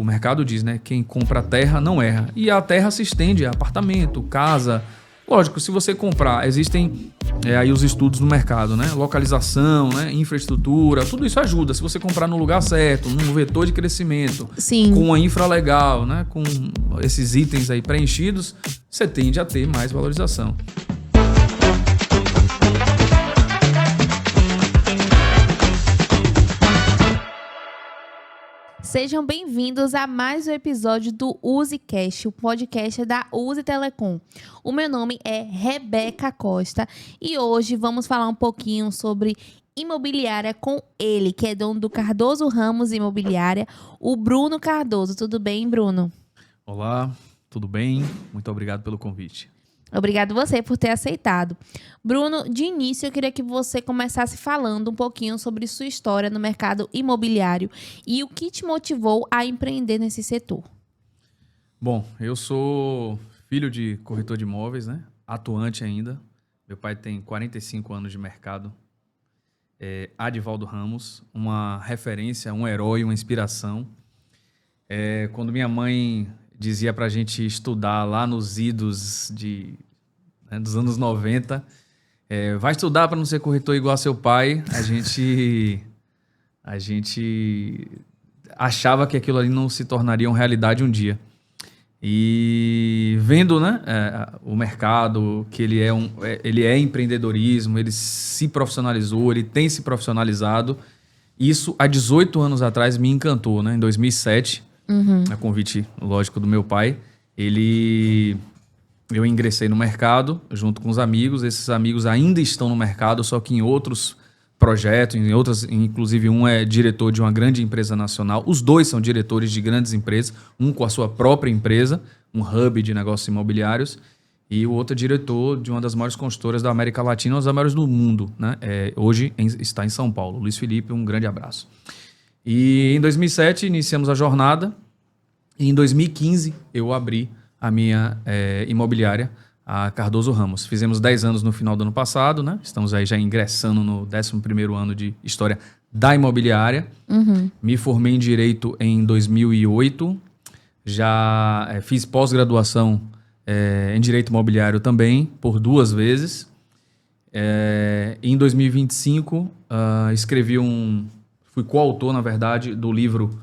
mercado diz, né? Quem compra terra não erra. E a terra se estende a apartamento, casa. Lógico, se você comprar, existem aí os estudos no mercado, né? Localização, né? Infraestrutura, tudo isso ajuda. Se você comprar no lugar certo, num vetor de crescimento, Sim. com uma infra legal, né? Com esses itens aí preenchidos, você tende a ter mais valorização. Sejam bem-vindos a mais um episódio do UziCast, o podcast da Uzi Telecom. O meu nome é Rebeca Costa e hoje vamos falar um pouquinho sobre imobiliária com ele, que é dono do Cardoso Ramos Imobiliária, o Bruno Cardoso. Tudo bem, Bruno? Olá, tudo bem? Muito obrigado pelo convite. Obrigado você por ter aceitado. Bruno, de início eu queria que você começasse falando um pouquinho sobre sua história no mercado imobiliário e o que te motivou a empreender nesse setor. Bom, eu sou filho de corretor de imóveis, né? Atuante ainda. Meu pai tem 45 anos de mercado. Adivaldo Ramos, uma referência, um herói, uma inspiração. Quando minha mãe dizia pra gente estudar lá nos idos dos anos 90, vai estudar para não ser corretor igual a seu pai, a gente achava que aquilo ali não se tornaria uma realidade um dia. E vendo, né, o mercado, que ele é empreendedorismo, ele se profissionalizou, ele tem se profissionalizado. Isso, há 18 anos atrás, me encantou, né? Em 2007, a convite, lógico, do meu pai, eu ingressei no mercado junto com os amigos. Esses amigos ainda estão no mercado, só que em outros projetos, inclusive um é diretor de uma grande empresa nacional. Os dois são diretores de grandes empresas, um com a sua própria empresa, um hub de negócios imobiliários, e o outro é diretor de uma das maiores consultoras da América Latina, uma das maiores do mundo, né? Hoje está em São Paulo. Luiz Felipe, um grande abraço. E em 2007 iniciamos a jornada, e em 2015 eu abri a minha imobiliária, a Cardoso Ramos. Fizemos 10 anos no final do ano passado, né? Estamos aí já ingressando no 11º ano de história da imobiliária. Me formei em Direito em 2008, já fiz pós-graduação em Direito Imobiliário também, por 2 vezes. Em 2025, fui coautor, na verdade, do livro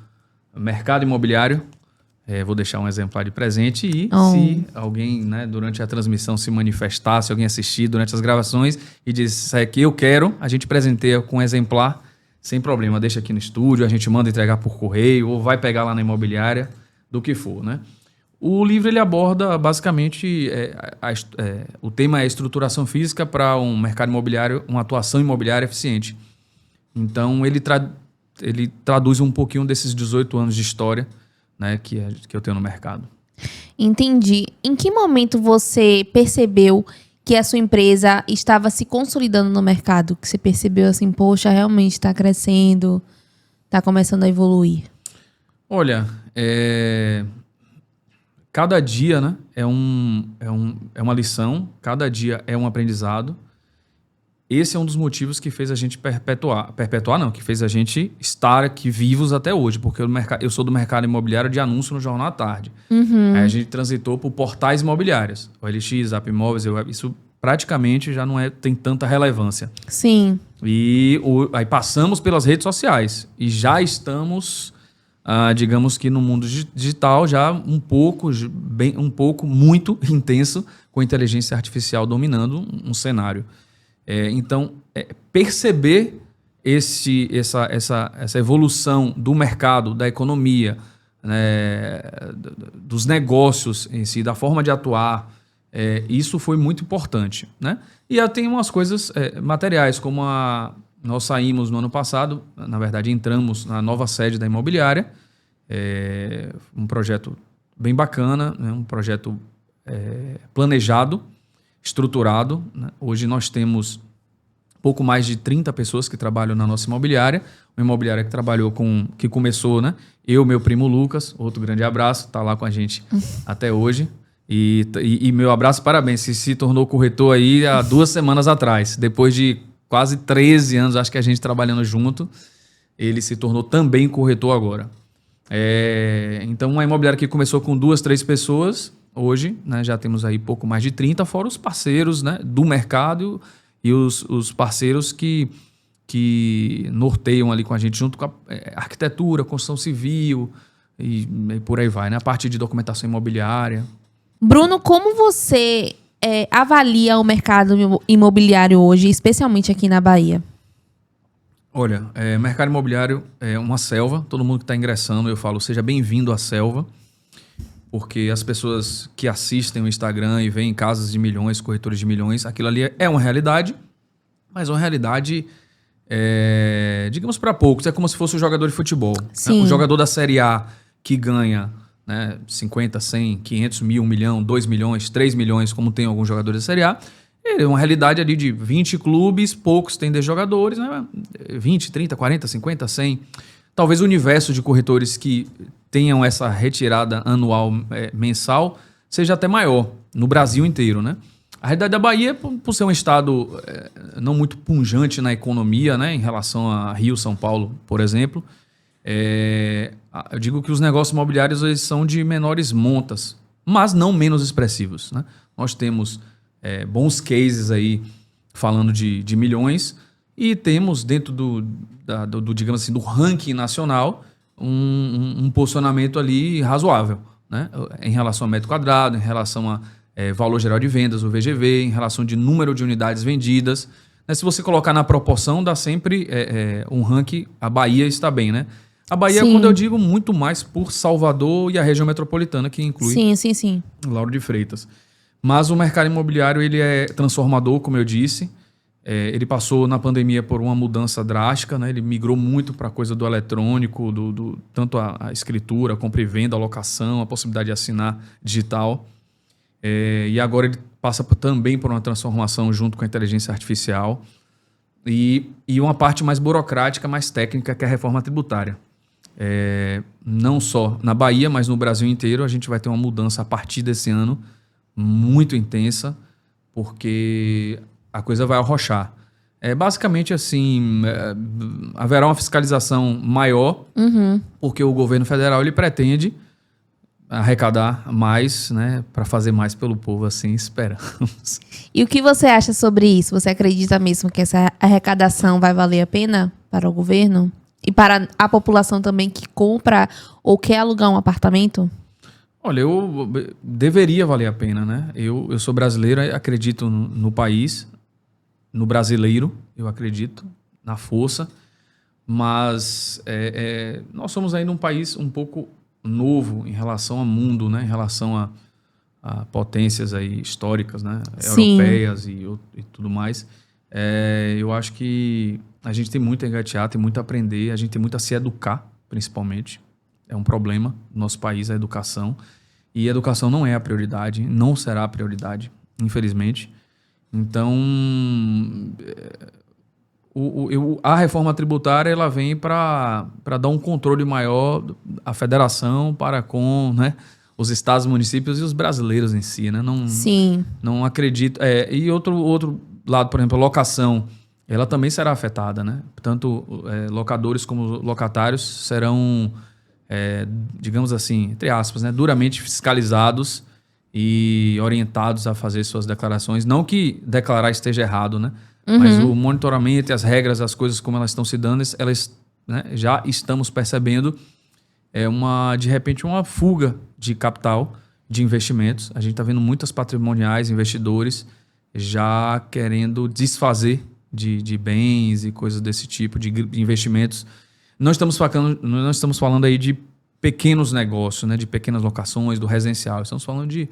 Mercado Imobiliário. Vou deixar um exemplar de presente e se alguém, né, durante a transmissão se manifestar, se alguém assistir durante as gravações e disser que eu quero, a gente presenteia com um exemplar sem problema. Deixa aqui no estúdio, a gente manda entregar por correio ou vai pegar lá na imobiliária, do que for, né? O livro ele aborda basicamente o tema é estruturação física para um mercado imobiliário, uma atuação imobiliária eficiente. Então ele traduz um pouquinho desses 18 anos de história, né, que eu tenho no mercado. Entendi. Em que momento você percebeu que a sua empresa estava se consolidando no mercado? Que você percebeu assim, poxa, realmente está crescendo, está começando a evoluir? Olha, cada dia, né, é uma lição, cada dia é um aprendizado. Esse é um dos motivos que fez a gente que fez a gente estar aqui vivos até hoje, porque eu sou do mercado imobiliário de anúncio no Jornal à Tarde. Aí a gente transitou por portais imobiliários, OLX, AppImóveis, isso praticamente já não tem tanta relevância. Sim. E aí passamos pelas redes sociais e já estamos, digamos que no mundo digital, já um pouco muito intenso, com inteligência artificial dominando um cenário. Então, perceber essa evolução do mercado, da economia, né, dos negócios em si, da forma de atuar, isso foi muito importante, né? E tem umas coisas materiais, como nós saímos no ano passado, na verdade entramos na nova sede da imobiliária, um projeto bem bacana, né, um projeto planejado, estruturado, né? Hoje nós temos pouco mais de 30 pessoas que trabalham na nossa imobiliária. Uma imobiliária que começou, né? Eu, meu primo Lucas, outro grande abraço, está lá com a gente até hoje. E meu abraço, parabéns, se tornou corretor aí há 2 semanas atrás. Depois de quase 13 anos, acho que a gente trabalhando junto, ele se tornou também corretor agora. Então, uma imobiliária que começou com 2, 3 pessoas, hoje, né, já temos aí pouco mais de 30, fora os parceiros, né, do mercado e os parceiros que norteiam ali com a gente, junto com a arquitetura, construção civil e por aí vai, né? A parte de documentação imobiliária. Bruno, como você avalia o mercado imobiliário hoje, especialmente aqui na Bahia? Olha, mercado imobiliário é uma selva. Todo mundo que está ingressando, eu falo, seja bem-vindo à selva, porque as pessoas que assistem o Instagram e veem casas de milhões, corretores de milhões, aquilo ali é uma realidade, mas uma realidade, digamos, para poucos. É como se fosse um jogador de futebol. Sim. Né? O jogador da Série A que ganha, né, 50, 100, 500 mil, 1 milhão, 2 milhões, 3 milhões, como tem alguns jogadores da Série A, é uma realidade ali de 20 clubes, poucos têm 10 jogadores, né? 20, 30, 40, 50, 100. Talvez o universo de corretores que tenham essa retirada anual, mensal, seja até maior, no Brasil inteiro, né? A realidade da Bahia, por ser um estado não muito pujante na economia, né, em relação a Rio, São Paulo, por exemplo, eu digo que os negócios imobiliários eles são de menores montas, mas não menos expressivos, né? Nós temos bons cases aí falando de milhões e temos dentro do digamos assim, do ranking nacional um posicionamento ali razoável, né? Em relação a metro quadrado, em relação a valor geral de vendas, o VGV, em relação de número de unidades vendidas, né? Se você colocar na proporção, dá sempre um ranking, a Bahia está bem, né? A Bahia, Sim. quando eu digo, muito mais por Salvador e a região metropolitana, que inclui Sim. Lauro de Freitas. Mas o mercado imobiliário ele é transformador, como eu disse. Ele passou na pandemia por uma mudança drástica, né? Ele migrou muito para a coisa do eletrônico, tanto a escritura, a compra e venda, a locação, a possibilidade de assinar digital. E agora ele passa também por uma transformação junto com a inteligência artificial e uma parte mais burocrática, mais técnica, que é a reforma tributária. Não só na Bahia, mas no Brasil inteiro, a gente vai ter uma mudança a partir desse ano muito intensa, porque a coisa vai arrochar. Basicamente assim, haverá uma fiscalização maior, porque o governo federal ele pretende arrecadar mais, né, para fazer mais pelo povo, assim esperamos. E o que você acha sobre isso? Você acredita mesmo que essa arrecadação vai valer a pena para o governo? E para a população também que compra ou quer alugar um apartamento? Olha, deveria valer a pena, né? Eu sou brasileiro, acredito no país, no brasileiro, eu acredito, na força, mas nós somos ainda um país um pouco novo em relação ao mundo, né? Em relação a potências aí históricas, né? Sim. Europeias e tudo mais. Eu acho que a gente tem muito a engatear, tem muito a aprender, a gente tem muito a se educar, principalmente. É um problema no nosso país, a educação. E a educação não é a prioridade, não será a prioridade, infelizmente. Então, a reforma tributária ela vem para dar um controle maior à federação para com, né, os estados, municípios e os brasileiros em si, né? Sim. Não acredito. E outro lado, por exemplo, a locação, ela também será afetada, né? Tanto locadores como locatários serão, digamos assim, entre aspas, né, duramente fiscalizados e orientados a fazer suas declarações. Não que declarar esteja errado, né? Mas o monitoramento e as regras, as coisas como elas estão se dando, elas, né, já estamos percebendo de repente uma fuga de capital, de investimentos. A gente está vendo muitas patrimoniais, investidores já querendo desfazer de bens e coisas desse tipo, de investimentos. Não estamos falando aí de pequenos negócios, né, de pequenas locações, do residencial. Estamos falando de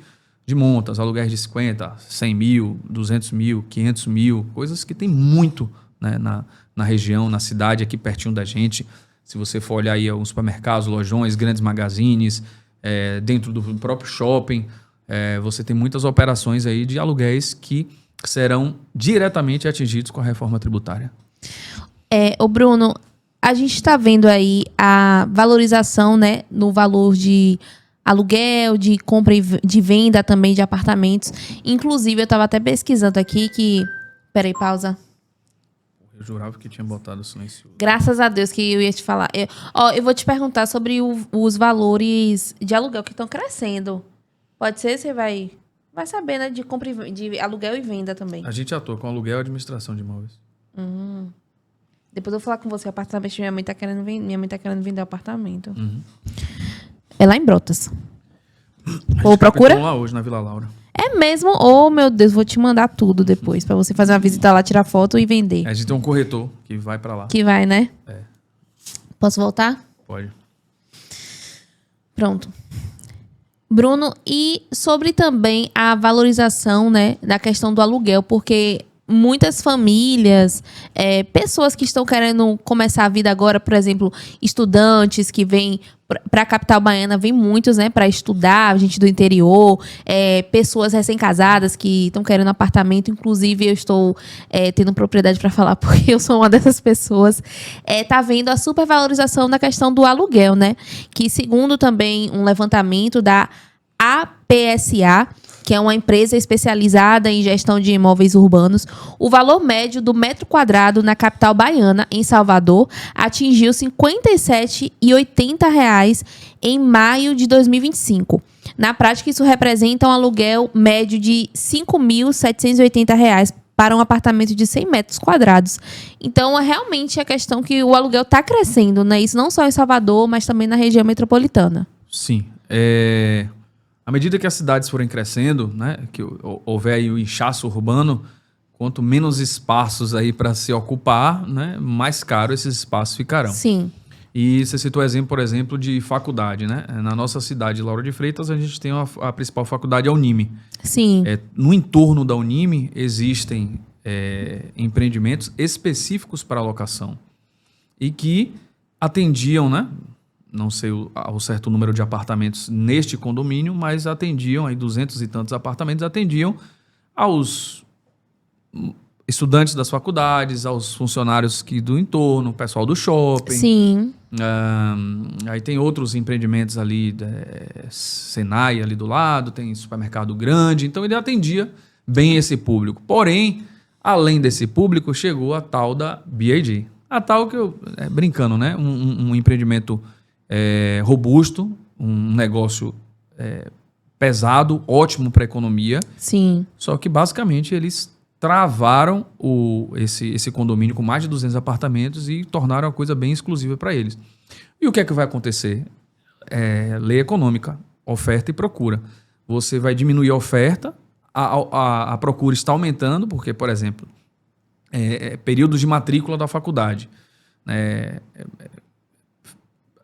montas, aluguéis de 50, 100 mil, 200 mil, 500 mil, coisas que tem muito, né, na região, na cidade, aqui pertinho da gente. Se você for olhar aí alguns supermercados, lojões, grandes magazines, dentro do próprio shopping, você tem muitas operações aí de aluguéis que serão diretamente atingidos com a reforma tributária. Ô Bruno, a gente está vendo aí a valorização, né, no valor de aluguel, de compra e de venda também de apartamentos. Inclusive, eu estava até pesquisando aqui que... Peraí, pausa. Eu jurava que tinha botado silencioso. Graças a Deus que eu ia te falar. Eu vou te perguntar sobre os valores de aluguel que estão crescendo. Pode ser, você vai saber, né? De compra de aluguel e venda também. A gente atua com aluguel e administração de imóveis. Depois eu vou falar com você, o apartamento. Minha mãe tá querendo vender o apartamento. Uhum. É lá em Brotas. A gente captou lá hoje, na Vila Laura. É mesmo? Oh, meu Deus, vou te mandar tudo depois pra você fazer uma visita lá, tirar foto e vender. A gente tem um corretor que vai pra lá. Que vai, né? É. Posso voltar? Pode. Pronto. Bruno, e sobre também a valorização, né, da questão do aluguel, porque muitas famílias, pessoas que estão querendo começar a vida agora, por exemplo, estudantes que vêm para a capital baiana, vem muitos, né, para estudar, gente do interior, pessoas recém-casadas que estão querendo apartamento. Inclusive, eu estou tendo propriedade para falar, porque eu sou uma dessas pessoas. Tá vendo a supervalorização da questão do aluguel, né? Que segundo também um levantamento da APSA, que é uma empresa especializada em gestão de imóveis urbanos, o valor médio do metro quadrado na capital baiana, em Salvador, atingiu R$ 57,80 em maio de 2025. Na prática, isso representa um aluguel médio de R$ 5.780 para um apartamento de 100 metros quadrados. Então, é realmente a questão que o aluguel está crescendo, né? Isso não só em Salvador, mas também na região metropolitana. Sim. À medida que as cidades forem crescendo, né, que houver aí o inchaço urbano, quanto menos espaços aí para se ocupar, né, mais caro esses espaços ficarão. Sim. E você citou o exemplo, por exemplo, de faculdade, né? Na nossa cidade, Lauro de Freitas, a gente tem a principal faculdade, a Unime. Sim. No entorno da Unime existem empreendimentos específicos para locação e que atendiam, né? Não sei o certo número de apartamentos neste condomínio, mas atendiam, aí 200 e tantos apartamentos, atendiam aos estudantes das faculdades, aos funcionários do entorno, o pessoal do shopping. Sim. Aí tem outros empreendimentos ali, Senai ali do lado, tem supermercado grande, então ele atendia bem esse público. Porém, além desse público, chegou a tal da BID. A tal que brincando, né? Um empreendimento robusto, um negócio pesado, ótimo para a economia. Sim. Só que basicamente eles travaram esse condomínio com mais de 200 apartamentos e tornaram a coisa bem exclusiva para eles. E o que é que vai acontecer? Lei econômica, oferta e procura. Você vai diminuir a oferta, a procura está aumentando, porque, por exemplo, períodos de matrícula da faculdade.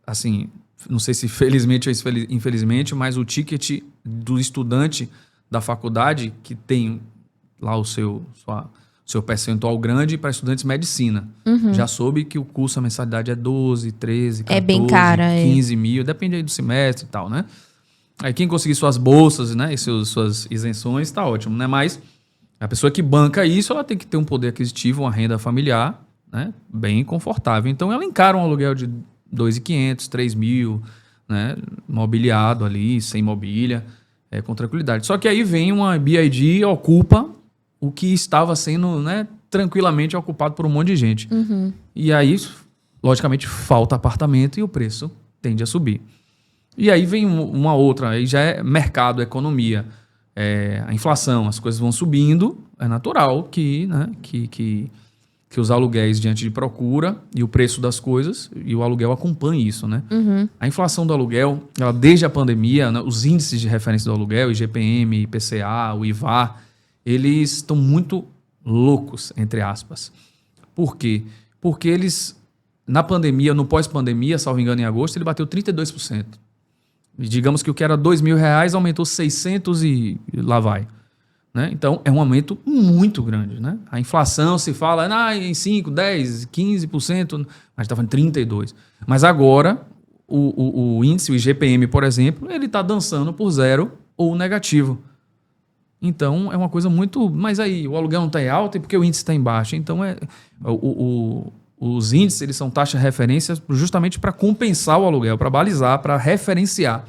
Assim, não sei se felizmente ou infelizmente, mas o ticket do estudante da faculdade, que tem lá o seu percentual grande para estudantes de medicina. Uhum. Já soube que o curso, a mensalidade é 12, 13, 14, bem cara, 15 mil, depende aí do semestre e tal, né? Aí quem conseguir suas bolsas, né, e suas isenções, está ótimo, né? Mas a pessoa que banca isso, ela tem que ter um poder aquisitivo, uma renda familiar, né, bem confortável. Então ela encara um aluguel de 2.500, 3.000, né, mobiliado ali, sem mobília, com tranquilidade. Só que aí vem uma BID e ocupa o que estava sendo, né, tranquilamente ocupado por um monte de gente. Uhum. E aí, logicamente, falta apartamento e o preço tende a subir. E aí vem uma outra, aí já é mercado, economia, a inflação, as coisas vão subindo, é natural que os aluguéis diante de procura e o preço das coisas e o aluguel acompanhem isso, né? Uhum. A inflação do aluguel, ela, desde a pandemia, né, os índices de referência do aluguel, IGPM, IPCA, o IVA, eles estão muito loucos, entre aspas. Por quê? Porque eles, na pandemia, no pós-pandemia, salvo engano, em agosto, ele bateu 32%. E digamos que o que era R$2.000 aumentou 600 e lá vai. Né? Então, é um aumento muito grande. Né? A inflação se fala em 5%, 10%, 15%, mas está falando 32%. Mas agora, o índice, o IGPM, por exemplo, ele está dançando por zero ou negativo. Então, é uma coisa muito... Mas aí, o aluguel não está em alta e porque o índice está em baixa. Então, os índices, eles são taxas de referência justamente para compensar o aluguel, para balizar, para referenciar.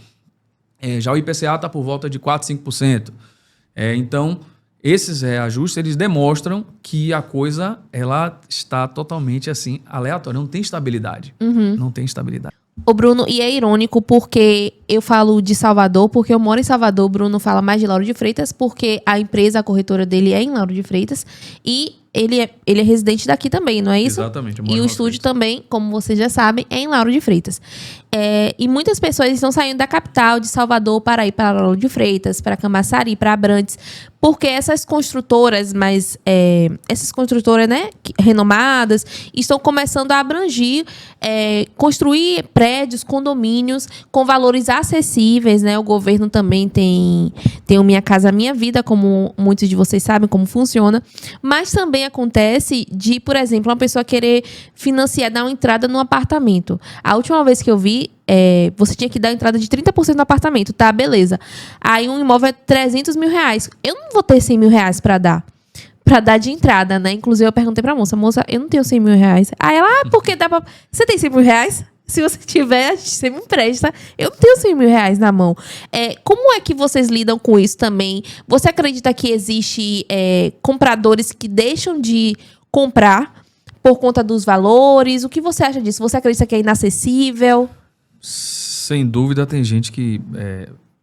Já o IPCA está por volta de 4%, 5%. Então, esses reajustes, eles demonstram que a coisa, ela está totalmente assim, aleatória. Não tem estabilidade. Não tem estabilidade. Ô, Bruno, e é irônico porque eu falo de Salvador, porque eu moro em Salvador, o Bruno fala mais de Lauro de Freitas, porque a empresa, a corretora dele é em Lauro de Freitas, e ele é residente daqui também, não é isso? Exatamente. Eu moro E em o Lauro de estúdio Freitas. também, como vocês já sabem, é em Lauro de Freitas. E muitas pessoas estão saindo da capital de Salvador para ir para Lauro de Freitas, para Camaçari, para Abrantes, porque essas construtoras, né, renomadas, estão começando a abranger, construir prédios, condomínios com valores acessíveis, né? O governo também tem o Minha Casa Minha Vida, como muitos de vocês sabem como funciona, mas também acontece de, por exemplo, uma pessoa querer financiar, dar uma entrada num apartamento. A última vez que eu vi, você tinha que dar a entrada de 30% no apartamento, tá? Beleza. Aí um imóvel é 300 mil reais. Eu não vou ter 100 mil reais pra dar de entrada, né? Inclusive, eu perguntei pra moça, eu não tenho 100 mil reais. Aí ela, porque dá pra... Você tem 100 mil reais? Se você tiver, você me empresta. Eu não tenho 100 mil reais na mão. Como é que vocês lidam com isso também? Você acredita que existe compradores que deixam de comprar por conta dos valores? O que você acha disso? Você acredita que é inacessível? Sem dúvida, tem gente que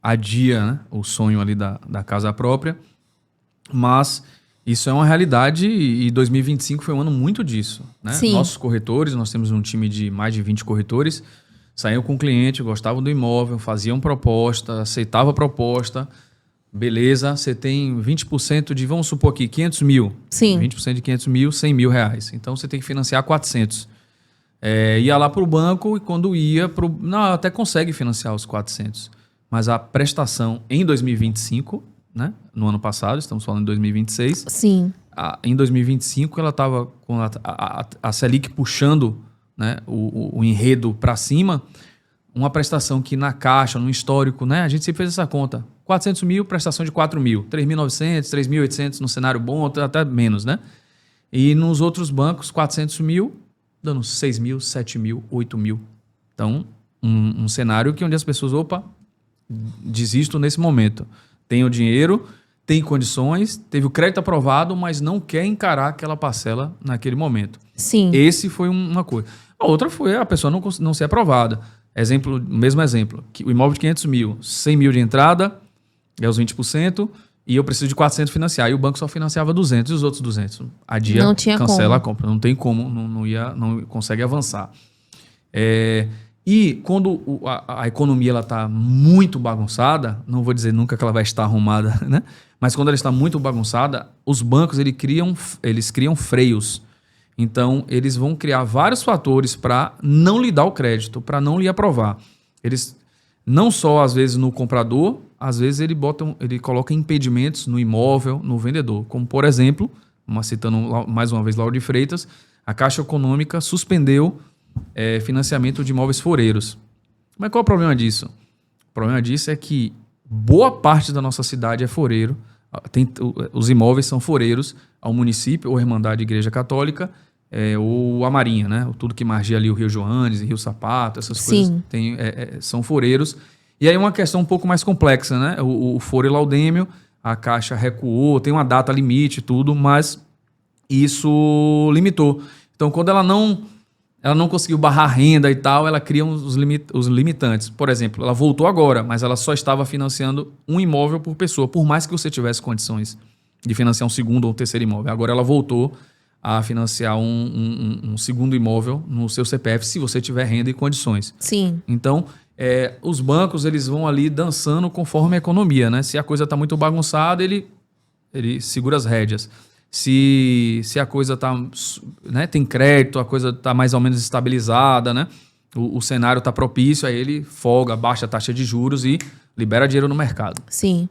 adia, né, o sonho ali da casa própria, mas isso é uma realidade e 2025 foi um ano muito disso, né? Sim. Nossos corretores, nós temos um time de mais de 20 corretores, saíam com o cliente, gostavam do imóvel, faziam proposta, aceitavam a proposta, beleza, você tem 20% de, vamos supor aqui, 500 mil. Sim. 20% de 500 mil, 100 mil reais. Então, você tem que financiar 400. Ia lá para o banco e quando ia... Não, até consegue financiar os 400. Mas a prestação em 2025, né, no ano passado, estamos falando de 2026. Sim. Em 2025, ela estava com a Selic puxando, né, o enredo para cima, uma prestação que na caixa, no histórico, né, a gente sempre fez essa conta. 400 mil, prestação de 4 mil. 3.900, 3.800 no cenário bom, até menos, né? E nos outros bancos, 400 mil, dando 6 mil, 7 mil, 8 mil. Então, um cenário onde as pessoas, desisto nesse momento. Tem o dinheiro, tem condições, teve o crédito aprovado, mas não quer encarar aquela parcela naquele momento. Sim. Esse foi uma coisa. A outra foi a pessoa não ser aprovada. Mesmo exemplo, que o imóvel de 500 mil, 100 mil de entrada, é os 20%, e eu preciso de 400 financiar. E o banco só financiava 200, e os outros 200? Adia, Não tinha cancela como. a compra. Não tem como, não consegue avançar. E quando a economia está muito bagunçada, não vou dizer nunca que ela vai estar arrumada, né? Mas quando ela está muito bagunçada, os bancos eles criam freios. Então, eles vão criar vários fatores para não lhe dar o crédito, para não lhe aprovar. Eles, não só, às vezes, no comprador, às vezes ele coloca impedimentos no imóvel, no vendedor. Como, por exemplo, citando mais uma vez Lauro de Freitas, a Caixa Econômica suspendeu financiamento de imóveis foreiros. Mas qual é o problema disso? O problema disso é que boa parte da nossa cidade é foreiro. Os imóveis são foreiros ao município, ou Irmandade Igreja Católica, ou a Marinha, né? Tudo que margeia ali o Rio Joanes, Rio Sapato, essas Sim. coisas são foreiros. E aí uma questão um pouco mais complexa, né? O foro e laudêmio, a Caixa recuou, tem uma data limite e tudo, mas isso limitou. Então, quando ela não conseguiu barrar a renda e tal, ela cria os limitantes. Por exemplo, ela voltou agora, mas ela só estava financiando um imóvel por pessoa, por mais que você tivesse condições de financiar um segundo ou um terceiro imóvel. Agora ela voltou a financiar um segundo imóvel no seu CPF, se você tiver renda e condições. Sim. Então, os bancos eles vão ali dançando conforme a economia, né? Se a coisa está muito bagunçada, ele segura as rédeas. Se a coisa tá, né, tem crédito, a coisa está mais ou menos estabilizada, né? O cenário está propício, aí ele folga, baixa a taxa de juros e libera dinheiro no mercado. Sim,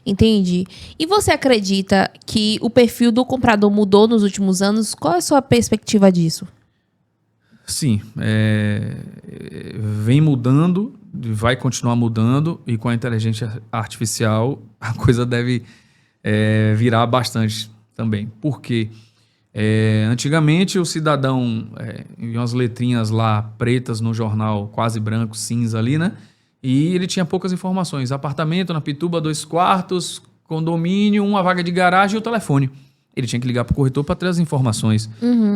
entendi. E você acredita que o perfil do comprador mudou nos últimos anos? Qual é a sua perspectiva disso? Sim, vem mudando, vai continuar mudando, e com a inteligência artificial a coisa deve virar bastante também. Porque antigamente o cidadão via umas letrinhas lá pretas no jornal, quase branco, cinza ali, né? E ele tinha poucas informações. Apartamento na Pituba, 2 quartos, condomínio, uma vaga de garagem e o telefone. Ele tinha que ligar para o corretor para ter as informações.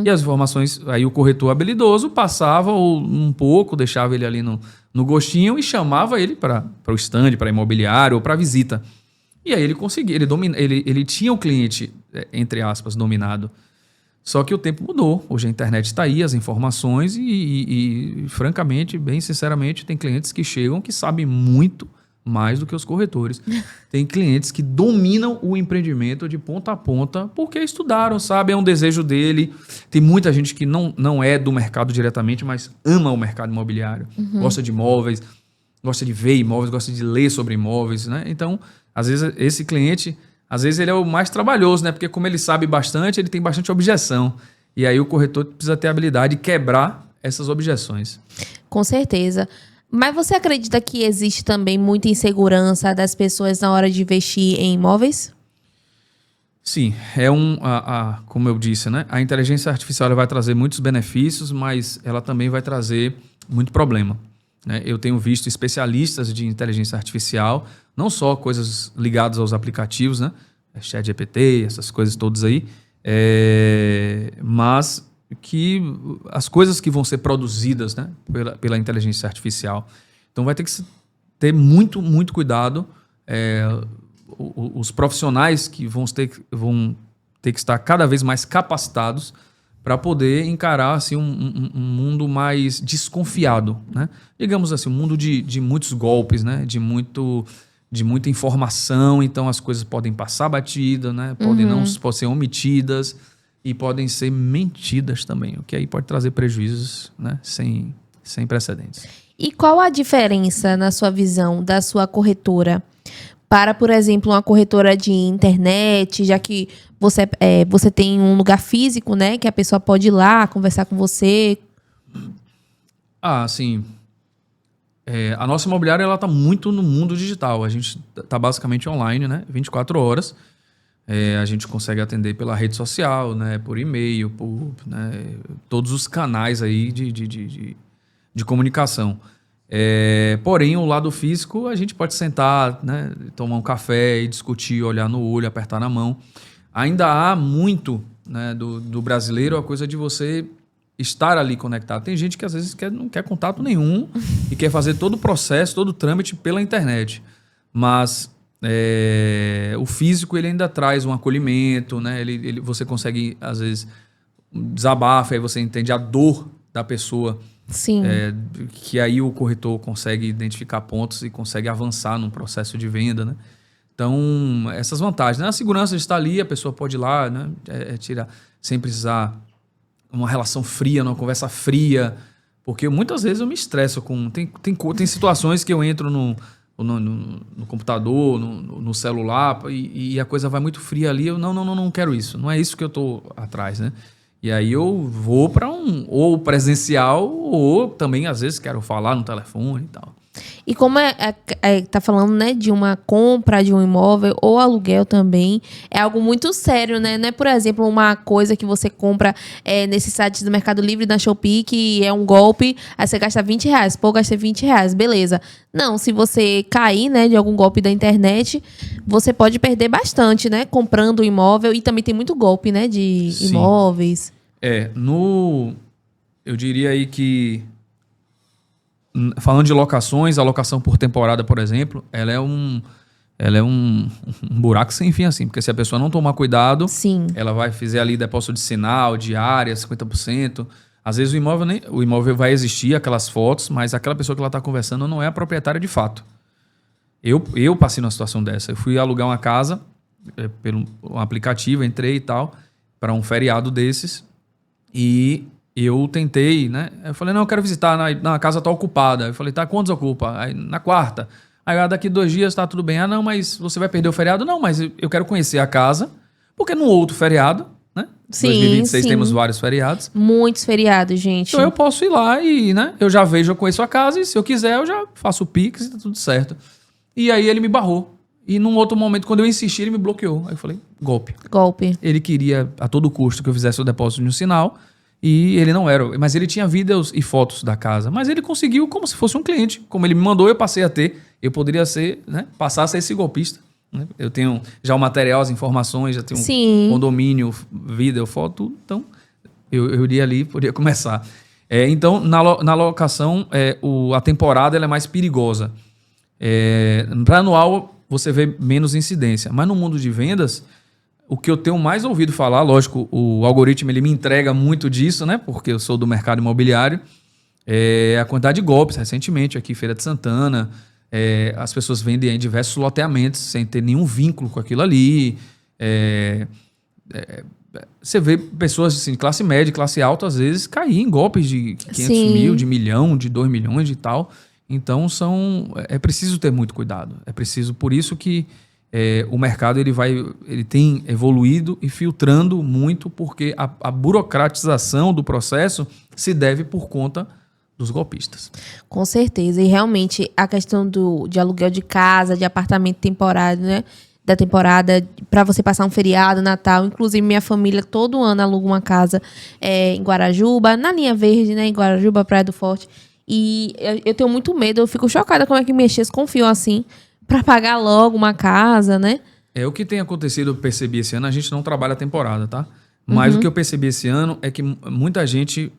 E as informações, aí o corretor habilidoso passava um pouco, deixava ele ali no gostinho e chamava ele para o stand, para imobiliário ou para visita. E aí ele conseguia, ele tinha o cliente, entre aspas, dominado. Só que o tempo mudou. Hoje a internet está aí, as informações e, francamente, bem sinceramente, tem clientes que chegam que sabem muito mais do que os corretores. Tem clientes que dominam o empreendimento de ponta a ponta porque estudaram, sabe? É um desejo dele. Tem muita gente que não é do mercado diretamente, mas ama o mercado imobiliário. Gosta de imóveis, gosta de ver imóveis, gosta de ler sobre imóveis, né? Então, às vezes, esse cliente... Às vezes ele é o mais trabalhoso, né? Porque como ele sabe bastante, ele tem bastante objeção. E aí o corretor precisa ter a habilidade de quebrar essas objeções. Com certeza. Mas você acredita que existe também muita insegurança das pessoas na hora de investir em imóveis? Sim, como eu disse, né? A inteligência artificial ela vai trazer muitos benefícios, mas ela também vai trazer muito problema. Né? Eu tenho visto especialistas de inteligência artificial, não só coisas ligadas aos aplicativos, né? ChatGPT, essas coisas todas aí, mas que as coisas que vão ser produzidas, né? pela inteligência artificial. Então vai ter que ter muito, muito cuidado. Os profissionais que vão ter que estar cada vez mais capacitados para poder encarar assim, um mundo mais desconfiado, né? Digamos assim, um mundo de muitos golpes, né? de muita informação, então as coisas podem passar batida, né? Podem ser omitidas e podem ser mentidas também, o que aí pode trazer prejuízos, né? sem precedentes. E qual a diferença, na sua visão, da sua corretora para, por exemplo, uma corretora de internet, já que você tem um lugar físico, né, que a pessoa pode ir lá conversar com você? Sim. A nossa imobiliária está muito no mundo digital. A gente está basicamente online, né, 24 horas. A gente consegue atender pela rede social, né, por e-mail, por todos os canais aí de comunicação. Porém, o lado físico, a gente pode sentar, né, tomar um café e discutir, olhar no olho, apertar na mão. Ainda há muito, né, do brasileiro a coisa de você estar ali conectado. Tem gente que às vezes não quer contato nenhum e quer fazer todo o processo, todo o trâmite pela internet. Mas o físico ele ainda traz um acolhimento, né? Você consegue, às vezes, desabafa, aí você entende a dor da pessoa. Sim. Que aí o corretor consegue identificar pontos e consegue avançar num processo de venda, né? Então, essas vantagens, né? A segurança de estar ali, a pessoa pode ir lá, né? Tirar, sem precisar uma relação fria, uma conversa fria, porque muitas vezes eu me estresso com... Tem situações que eu entro no computador, no celular, e a coisa vai muito fria ali, eu não quero isso, não é isso que eu estou atrás, né? E aí eu vou para ou presencial, ou também às vezes quero falar no telefone e tal. E como tá falando, né, de uma compra de um imóvel ou aluguel também, é algo muito sério, né? Não é, por exemplo, uma coisa que você compra nesses sites do Mercado Livre, na Shopee, que é um golpe, aí você gasta R$20. Pô, gastei R$20, beleza. Não, se você cair, né, de algum golpe da internet, você pode perder bastante, né? Comprando um imóvel, e também tem muito golpe, né, de Sim. imóveis. Eu diria aí que, falando de locações, a locação por temporada, por exemplo, ela é um buraco sem fim, assim, porque se a pessoa não tomar cuidado, Sim. ela vai fazer ali depósito de sinal, diária, 50%. Às vezes o imóvel vai existir, aquelas fotos, mas aquela pessoa que ela está conversando não é a proprietária de fato. Eu passei numa situação dessa. Eu fui alugar uma casa pelo um aplicativo, entrei e tal, para um feriado desses, e eu tentei, né? Eu falei, não, eu quero visitar, a casa tá ocupada. Eu falei, tá, quantos ocupa? Aí, na quarta. Aí, daqui 2 dias tá tudo bem. Não, mas você vai perder o feriado? Não, mas eu quero conhecer a casa, porque no outro feriado, né? Sim, 2026 sim. Temos vários feriados. Muitos feriados, gente. Então eu posso ir lá e, né? Eu já vejo, eu conheço a casa, e se eu quiser, eu já faço o Pix e tá tudo certo. E aí ele me barrou. E num outro momento, quando eu insisti, ele me bloqueou. Aí eu falei, golpe. Ele queria, a todo custo, que eu fizesse o depósito de um sinal. E ele não era, mas ele tinha vídeos e fotos da casa. Mas ele conseguiu como se fosse um cliente. Como ele me mandou, eu passei a ter. Eu poderia ser, né, passar a ser esse golpista. né? Eu tenho já o material, as informações, já tenho Sim. um condomínio, vídeo, foto, tudo. Então, eu iria ali, poderia começar. Então, na locação, a temporada ela é mais perigosa. Para anual, você vê menos incidência. Mas no mundo de vendas, o que eu tenho mais ouvido falar, lógico, o algoritmo ele me entrega muito disso, né? Porque eu sou do mercado imobiliário. A quantidade de golpes, recentemente, aqui em Feira de Santana, as pessoas vendem em diversos loteamentos sem ter nenhum vínculo com aquilo ali. Você vê pessoas assim, de classe média, classe alta, às vezes, cair em golpes de 500 Sim. mil, de 1 milhão, de 2 milhões e tal. Então, é preciso ter muito cuidado. É preciso, por isso que o mercado ele tem evoluído e filtrando muito, porque a burocratização do processo se deve por conta dos golpistas. Com certeza. E realmente a questão de aluguel de casa, de apartamento temporário, né? Da temporada, para você passar um feriado, Natal. Inclusive, minha família todo ano aluga uma casa em Guarajuba, na linha verde, né? Em Guarajuba, Praia do Forte. E eu tenho muito medo, eu fico chocada como é que mexer, confiam assim, para pagar logo uma casa, né? O que tem acontecido, eu percebi esse ano, a gente não trabalha a temporada, tá? Mas o que eu percebi esse ano é que muita gente,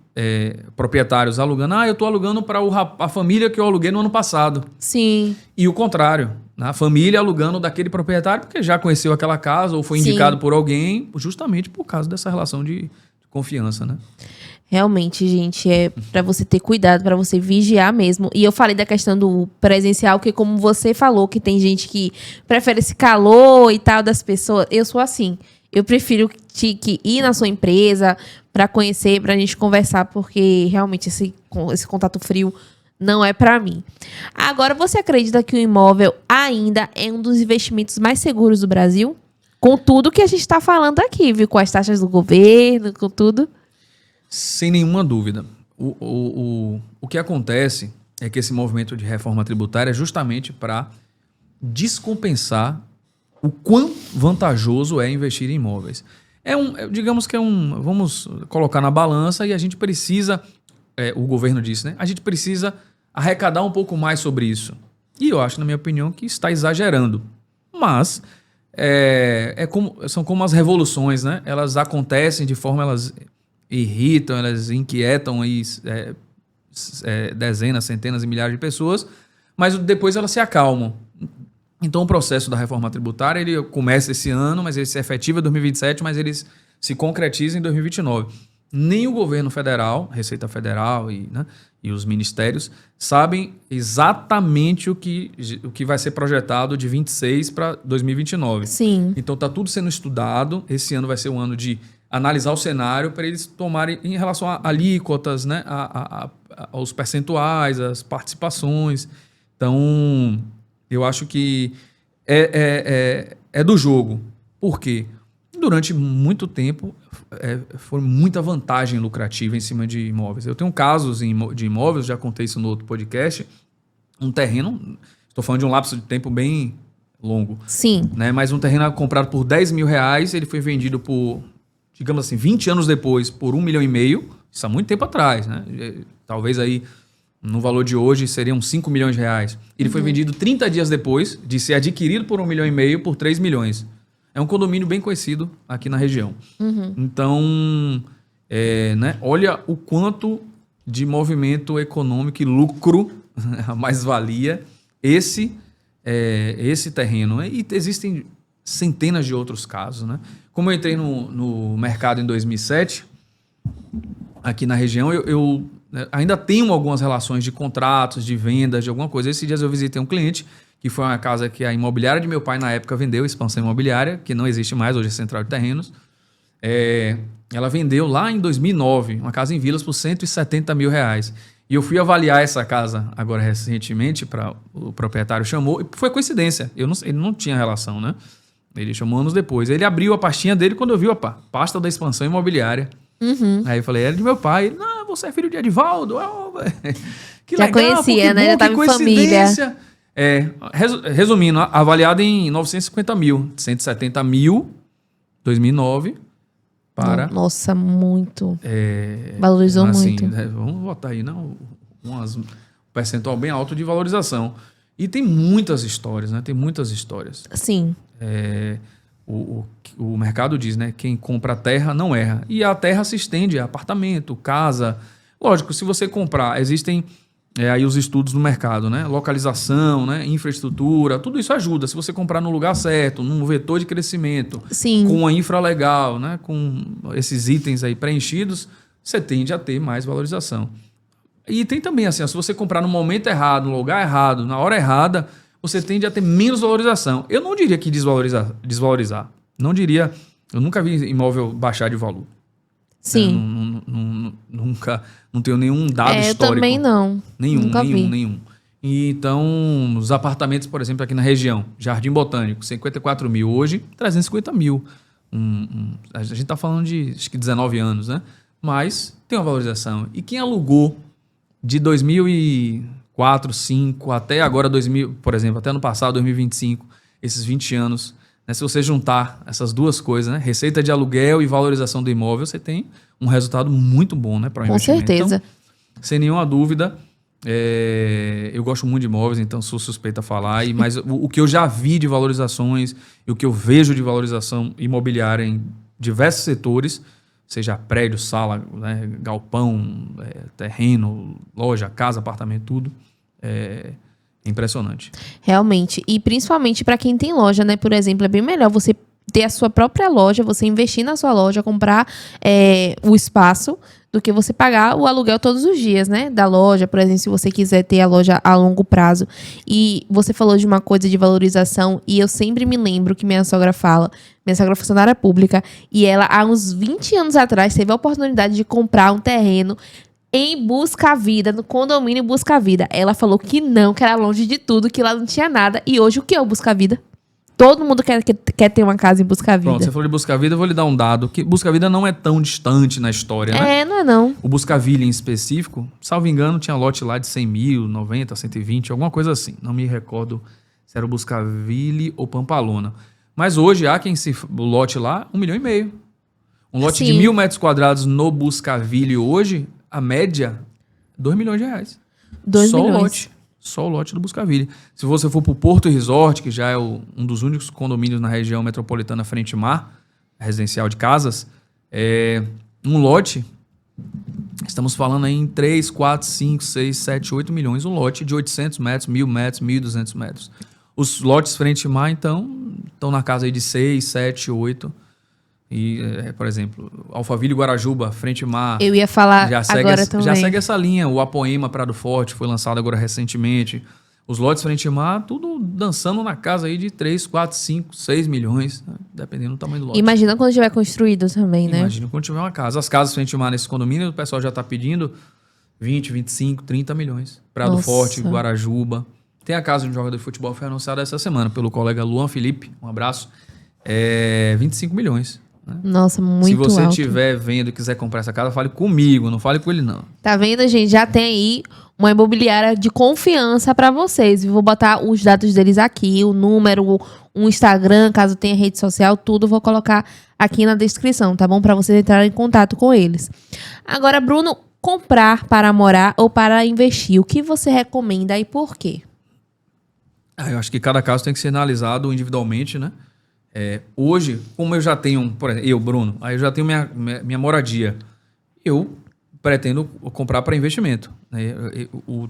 proprietários alugando, eu tô alugando para a família que eu aluguei no ano passado. Sim. E o contrário, né? A família alugando daquele proprietário porque já conheceu aquela casa ou foi Sim. indicado por alguém, justamente por causa dessa relação de confiança, né? Realmente, gente, é para você ter cuidado, para você vigiar mesmo. E eu falei da questão do presencial, que como você falou, que tem gente que prefere esse calor e tal das pessoas. Eu sou assim. Eu prefiro que ir na sua empresa para conhecer, para a gente conversar, porque realmente esse contato frio não é para mim. Agora, você acredita que o imóvel ainda é um dos investimentos mais seguros do Brasil? Com tudo que a gente está falando aqui, viu? Com as taxas do governo, com tudo. Sem nenhuma dúvida. O que acontece é que esse movimento de reforma tributária é justamente para descompensar o quão vantajoso é investir em imóveis. Digamos que vamos colocar na balança e a gente precisa, o governo disse, né? A gente precisa arrecadar um pouco mais sobre isso. E eu acho, na minha opinião, que está exagerando. Mas são como as revoluções, né? Elas acontecem de forma, elas irritam, elas inquietam aí, dezenas, centenas e milhares de pessoas, mas depois elas se acalmam. Então o processo da reforma tributária ele começa esse ano, mas ele se efetiva em 2027, mas ele se concretiza em 2029. Nem o governo federal, Receita Federal e os ministérios sabem exatamente o que vai ser projetado de 26 para 2029. Sim. Então está tudo sendo estudado. Esse ano vai ser um ano de analisar o cenário para eles tomarem em relação a alíquotas, né, aos percentuais, as participações. Então, eu acho que é do jogo. Por quê? Durante muito tempo, foi muita vantagem lucrativa em cima de imóveis. Eu tenho casos de imóveis, já contei isso no outro podcast, um terreno, estou falando de um lapso de tempo bem longo. Sim. Né, mas um terreno comprado por 10 mil reais, ele foi vendido por, digamos assim, 20 anos depois, por 1,5 milhão, isso há muito tempo atrás, né? Talvez aí, no valor de hoje, seriam 5 milhões de reais. Ele foi vendido 30 dias depois de ser adquirido por 1,5 milhão por 3 milhões. É um condomínio bem conhecido aqui na região. Então, né, olha o quanto de movimento econômico e lucro, a mais-valia, esse terreno. E existem centenas de outros casos, né? Como eu entrei no mercado em 2007, aqui na região, eu ainda tenho algumas relações de contratos, de vendas, de alguma coisa. Esses dias eu visitei um cliente, que foi uma casa que a imobiliária de meu pai na época vendeu, Expansão Imobiliária, que não existe mais, hoje é Central de Terrenos. Ela vendeu lá em 2009, uma casa em Vilas por 170 mil reais. E eu fui avaliar essa casa agora recentemente, o proprietário chamou, e foi coincidência, ele não tinha relação, né? Ele chamou anos depois. Ele abriu a pastinha dele quando eu vi a pasta da Expansão Imobiliária. Aí eu falei, era de meu pai. Ele, não, você é filho de Edivaldo? Que já legal, conhecia, né? Já estava em família. Resumindo, avaliado em 950 mil, 170 mil, 2009, para... Nossa, muito. Valorizou assim, muito. Vamos botar aí, não? Um percentual bem alto de valorização. E tem muitas histórias, né? Tem muitas histórias. Sim. O mercado diz, né? Quem compra terra não erra. E a terra se estende a apartamento, casa. Lógico, se você comprar, existem aí os estudos no mercado, né? Localização, né? Infraestrutura, tudo isso ajuda. Se você comprar no lugar certo, num vetor de crescimento, Sim. com a infra legal, né? Com esses itens aí preenchidos, você tende a ter mais valorização. E tem também assim, se você comprar no momento errado, no lugar errado, na hora errada, você tende a ter menos valorização. Eu não diria que desvalorizar. Não diria. Eu nunca vi imóvel baixar de valor. Sim. Nunca. Não tenho nenhum dado histórico. Eu também não. Nenhum. E então, os apartamentos, por exemplo, aqui na região, Jardim Botânico, 54 mil. Hoje, 350 mil. A gente está falando de, acho que 19 anos, né? Mas tem uma valorização. E quem alugou de 2004, 2005 até agora 2000, por exemplo, até ano passado, 2025, esses 20 anos, né, se você juntar essas duas coisas, né, receita de aluguel e valorização do imóvel, você tem um resultado muito bom, né, para o investimento. Com certeza. Então, sem nenhuma dúvida, eu gosto muito de imóveis, então sou suspeito a falar, mas o que eu já vi de valorizações e o que eu vejo de valorização imobiliária em diversos setores, seja prédio, sala, né, galpão, terreno, loja, casa, apartamento, tudo. É impressionante. Realmente. E principalmente para quem tem loja, né? Por exemplo, é bem melhor você ter a sua própria loja, você investir na sua loja, comprar o espaço, do que você pagar o aluguel todos os dias, né? Da loja, por exemplo, se você quiser ter a loja a longo prazo. E você falou de uma coisa de valorização, e eu sempre me lembro que minha sogra fala, minha sogra é funcionária pública, e ela, há uns 20 anos atrás, teve a oportunidade de comprar um terreno em Busca Vida, no condomínio Busca Vida. Ela falou que não, que era longe de tudo, que lá não tinha nada. E hoje o que é o Busca Vida? Todo mundo quer ter uma casa em Busca Vida. Pronto, você falou de Busca Vida, eu vou lhe dar um dado, que Busca Vida não é tão distante na história, né? Não é não. O Buscaville em específico, salvo engano, tinha lote lá de 100 mil, 90, 120, alguma coisa assim. Não me recordo se era o Buscaville ou Pampalona. Mas hoje há o lote lá, 1,5 milhão. Um lote de 1.000 metros quadrados no Buscaville hoje, a média, 2 milhões de reais. 2 milhões. Só o lote do Buscaville. Se você for para o Porto Resort, que já é um dos únicos condomínios na região metropolitana frente mar, residencial de casas, um lote, estamos falando aí em 3, 4, 5, 6, 7, 8 milhões. Um lote de 800 metros, 1.000 metros, 1.200 metros. Os lotes frente mar, então, estão na casa aí de 6, 7, 8. E, por exemplo, Alphaville Guarajuba, frente mar. Eu ia falar agora também. Já segue essa linha. O Apoema Prado Forte foi lançado agora recentemente. Os lotes frente mar, tudo dançando na casa aí de 3, 4, 5, 6 milhões, né? Dependendo do tamanho do lote. Imagina quando tiver construído também, né? Imagina quando tiver uma casa. As casas frente mar nesse condomínio, o pessoal já está pedindo 20, 25, 30 milhões. Prado Forte, Guarajuba. Tem a casa de um jogador de futebol, foi anunciada essa semana pelo colega Luan Felipe, um abraço, 25 milhões. Nossa, muito alto. Se você estiver vendo e quiser comprar essa casa, fale comigo, não fale com ele não. Tá vendo, gente? Já tem aí uma imobiliária de confiança para vocês. Eu vou botar os dados deles aqui, o número, o Instagram, caso tenha rede social, tudo vou colocar aqui na descrição, tá bom? Para vocês entrarem em contato com eles. Agora, Bruno, comprar para morar ou para investir, o que você recomenda e por quê? Eu acho que cada caso tem que ser analisado individualmente, né? Hoje, como eu já tenho, por exemplo, Bruno, aí eu já tenho minha moradia, eu pretendo comprar para investimento, né?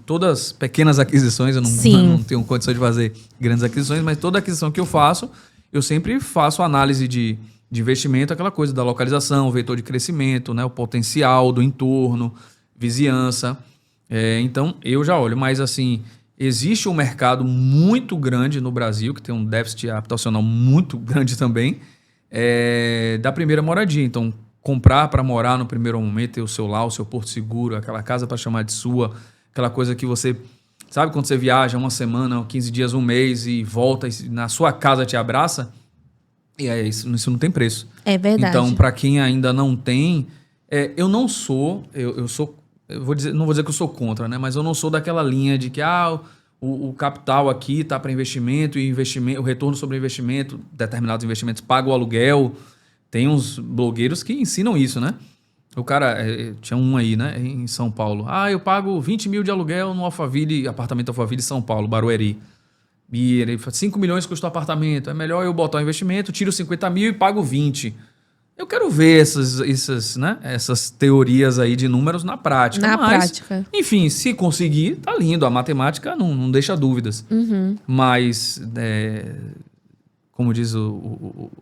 Todas pequenas aquisições, eu não tenho condição de fazer grandes aquisições, mas toda aquisição que eu faço, eu sempre faço análise de investimento, aquela coisa da localização, o vetor de crescimento, né? O potencial do entorno, vizinhança. Então, eu já olho, mas assim, existe um mercado muito grande no Brasil, que tem um déficit habitacional muito grande também, da primeira moradia. Então, comprar para morar no primeiro momento, ter o seu lar, o seu porto seguro, aquela casa para chamar de sua, aquela coisa que você... Sabe quando você viaja uma semana, 15 dias, um mês e volta e na sua casa te abraça? E isso não tem preço. É verdade. Então, para quem ainda não tem... eu não sou... Eu sou... não vou dizer que eu sou contra, né? Mas eu não sou daquela linha de que o capital aqui está para investimento e o retorno sobre investimento, determinados investimentos, paga o aluguel. Tem uns blogueiros que ensinam isso, né? O cara, tinha um aí, né, em São Paulo. Eu pago 20 mil de aluguel no Alphaville, apartamento Alphaville São Paulo, Barueri. E ele fala, 5 milhões custa o apartamento. É melhor eu botar o investimento, tiro 50 mil e pago 20. Eu quero ver essas teorias aí de números na prática. Na prática. Enfim, se conseguir, tá lindo. A matemática não deixa dúvidas. Mas, como diz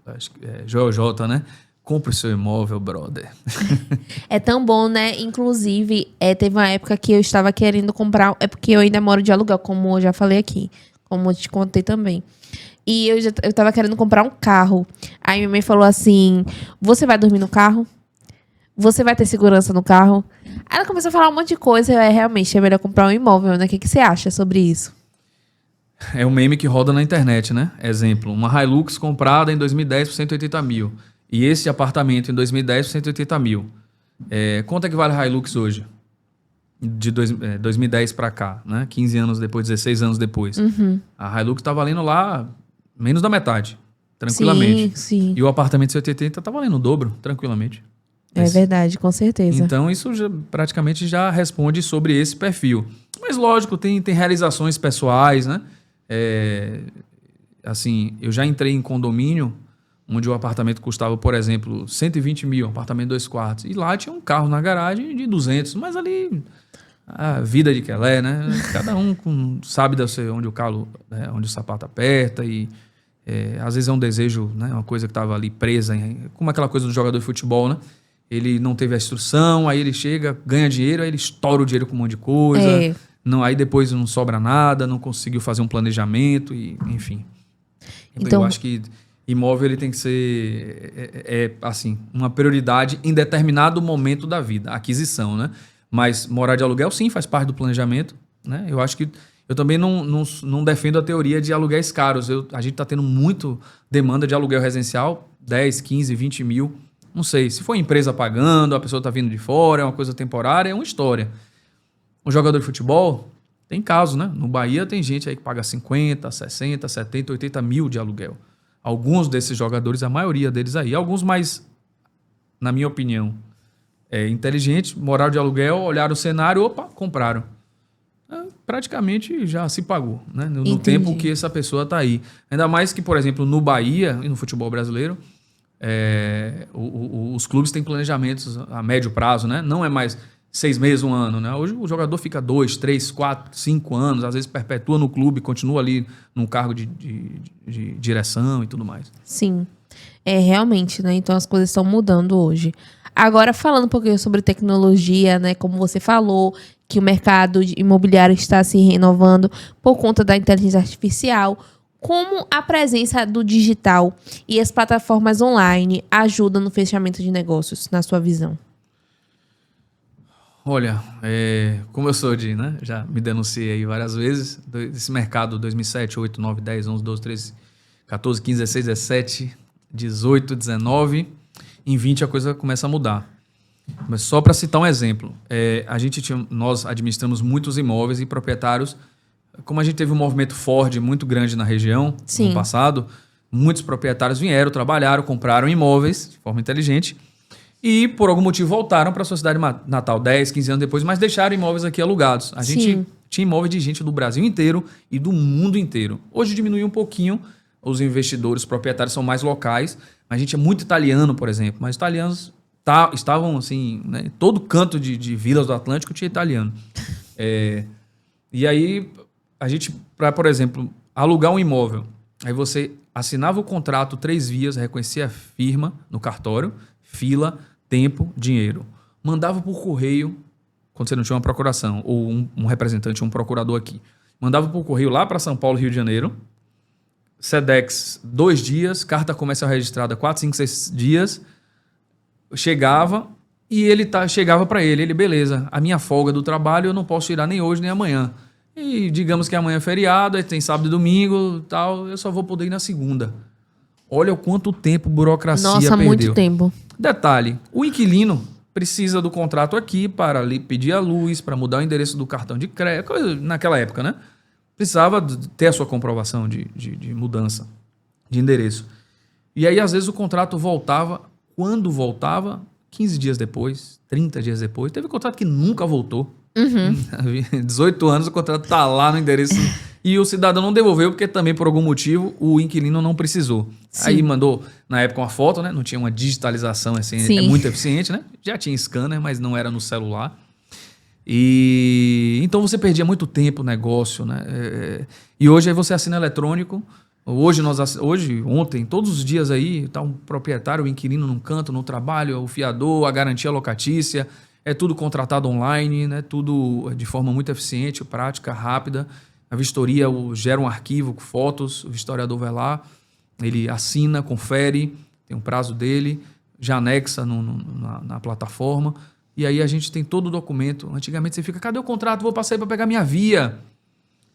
acho que é Joel J, né? Compre o seu imóvel, brother. É tão bom, né? Inclusive, teve uma época que eu estava querendo comprar... É porque eu ainda moro de aluguel, como eu já falei aqui. Como eu te contei também. E eu tava querendo comprar um carro. Aí minha mãe falou assim, você vai dormir no carro? Você vai ter segurança no carro? Aí ela começou a falar um monte de coisa. Realmente, é melhor comprar um imóvel, né? O que você acha sobre isso? É um meme que roda na internet, né? Exemplo, uma Hilux comprada em 2010 por 180 mil. E esse apartamento em 2010 por 180 mil. Quanto é que vale a Hilux hoje? De 2010 para cá, né? 15 anos depois, 16 anos depois. A Hilux tá valendo lá menos da metade, tranquilamente. Sim. E o apartamento de 180 tá valendo o dobro, tranquilamente. É verdade, com certeza. Então, isso praticamente já responde sobre esse perfil. Mas, lógico, tem realizações pessoais, né? Assim, eu já entrei em condomínio onde o apartamento custava, por exemplo, 120 mil, um apartamento 2 quartos. E lá tinha um carro na garagem de 200, mas ali a vida de Quelé, né? Cada um sabe onde o calo, né? Onde o sapato aperta e às vezes é um desejo, né? Uma coisa que estava ali presa, como aquela coisa do jogador de futebol, né? Ele não teve a instrução, aí ele chega, ganha dinheiro, aí ele estoura o dinheiro com um monte de coisa. Não, aí depois não sobra nada, não conseguiu fazer um planejamento, e enfim. Então, eu acho que imóvel ele tem que ser assim, uma prioridade em determinado momento da vida, aquisição, né? Mas morar de aluguel, sim, faz parte do planejamento, né? Eu acho que eu também não defendo a teoria de aluguéis caros. A gente está tendo muito demanda de aluguel residencial, 10, 15, 20 mil. Não sei, se for empresa pagando, a pessoa está vindo de fora, é uma coisa temporária, é uma história. Um jogador de futebol, tem caso, né? No Bahia tem gente aí que paga 50, 60, 70, 80 mil de aluguel. Alguns desses jogadores, a maioria deles aí, alguns mais, na minha opinião, inteligentes, moraram de aluguel, olharam o cenário, opa, compraram. Praticamente já se pagou, né? No tempo que essa pessoa está aí. Ainda mais que, por exemplo, no Bahia e no futebol brasileiro, os clubes têm planejamentos a médio prazo, né? Não é mais 6 meses, 1 ano, né? Hoje o jogador fica 2, 3, 4, 5 anos, às vezes perpetua no clube, continua ali num cargo de direção e tudo mais. Sim, realmente, né? Então as coisas estão mudando hoje. Agora, falando um pouquinho sobre tecnologia, né? Como você falou, que o mercado imobiliário está se renovando por conta da inteligência artificial. Como a presença do digital e as plataformas online ajudam no fechamento de negócios, na sua visão? Olha, como eu sou né? Já me denunciei aí várias vezes, desse mercado 2007, 8, 9, 10, 11, 12, 13, 14, 15, 16, 17, 18, 19... Em 20 a coisa começa a mudar. Mas só para citar um exemplo, nós administramos muitos imóveis e proprietários. Como a gente teve um movimento Ford muito grande na região no passado, muitos proprietários vieram, trabalharam, compraram imóveis de forma inteligente e por algum motivo voltaram para a sua cidade natal 10, 15 anos depois, mas deixaram imóveis aqui alugados. A gente tinha imóveis de gente do Brasil inteiro e do mundo inteiro. Hoje diminuiu um pouquinho, os investidores, os proprietários são mais locais. A gente é muito italiano, por exemplo, mas os italianos estavam assim, né? Todo canto de vilas do Atlântico tinha italiano. E aí, a gente, para, por exemplo, alugar um imóvel, aí você assinava o contrato 3 vias, reconhecia a firma no cartório, fila, tempo, dinheiro. Mandava por correio, quando você não tinha uma procuração, ou um representante, um procurador aqui. Mandava por correio lá para São Paulo, Rio de Janeiro. Sedex, 2 dias, carta comercial registrada 4, 5, 6 dias, chegava e chegava para ele, beleza, a minha folga do trabalho eu não posso tirar nem hoje nem amanhã. E digamos que amanhã é feriado, aí tem sábado e domingo, tal, eu só vou poder ir na segunda. Olha o quanto tempo burocracia perdeu. Nossa, muito tempo. Detalhe, o inquilino precisa do contrato aqui para pedir a luz, para mudar o endereço do cartão de crédito, naquela época, né? Precisava ter a sua comprovação de mudança de endereço. E aí, às vezes, o contrato voltava. Quando voltava, 15 dias depois, 30 dias depois. Teve contrato que nunca voltou. 18 anos, o contrato está lá no endereço E o cidadão não devolveu porque também, por algum motivo, o inquilino não precisou. Sim. Aí mandou, na época, uma foto, né? Não tinha uma digitalização assim, Sim. muito eficiente, né? Já tinha scanner, mas não era no celular. E então você perdia muito tempo no negócio, né? E hoje aí você assina eletrônico. Ontem, todos os dias aí, tá um proprietário, o inquilino num canto, no trabalho, o fiador, a garantia locatícia, é tudo contratado online, né? Tudo de forma muito eficiente, prática, rápida. A vistoria gera um arquivo com fotos, o vistoriador vai lá, ele assina, confere, tem um prazo dele, já anexa na plataforma. E aí a gente tem todo o documento. Antigamente você fica, cadê o contrato? Vou passar aí para pegar minha via.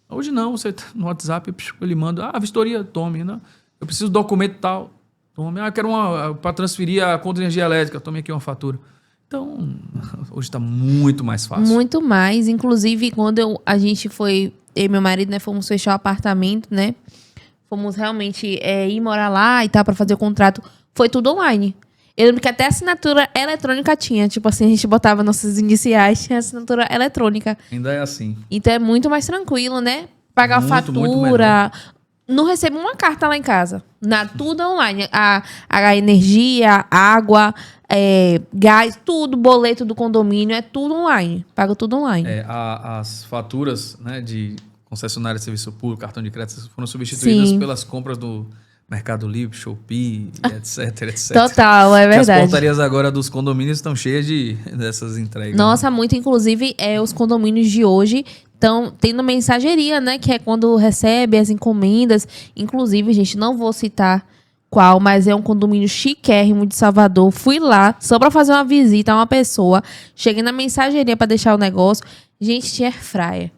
Hoje não, você tá no WhatsApp, ele manda, a vistoria, tome, né? Eu preciso do documento tal, tome. Eu quero para transferir a conta de energia elétrica, tome aqui uma fatura. Então, hoje está muito mais fácil. Muito mais. Inclusive, quando a gente foi, eu e meu marido, né, fomos fechar o apartamento, né? Fomos realmente ir morar lá e tal, para fazer o contrato. Foi tudo online. Eu lembro que até assinatura eletrônica tinha. Tipo assim, a gente botava nossas iniciais, tinha assinatura eletrônica. Ainda é assim. Então é muito mais tranquilo, né? Pagar Muito, fatura. Não recebo uma carta lá em casa. Tudo online. A energia, água, gás, tudo, boleto do condomínio, é tudo online. Pago tudo online. As faturas, né, de concessionária de serviço público, cartão de crédito, foram substituídas Sim. pelas compras do Mercado Livre, Shopee, etc, etc. Total, é verdade. As portarias agora dos condomínios estão cheias dessas entregas. Nossa, né? muito. Inclusive, os condomínios de hoje estão tendo mensageria, né? Que é quando recebe as encomendas. Inclusive, gente, não vou citar qual, mas é um condomínio chiquérrimo de Salvador. Fui lá só pra fazer uma visita a uma pessoa. Cheguei na mensageria pra deixar o negócio. Gente, tinha airfryer.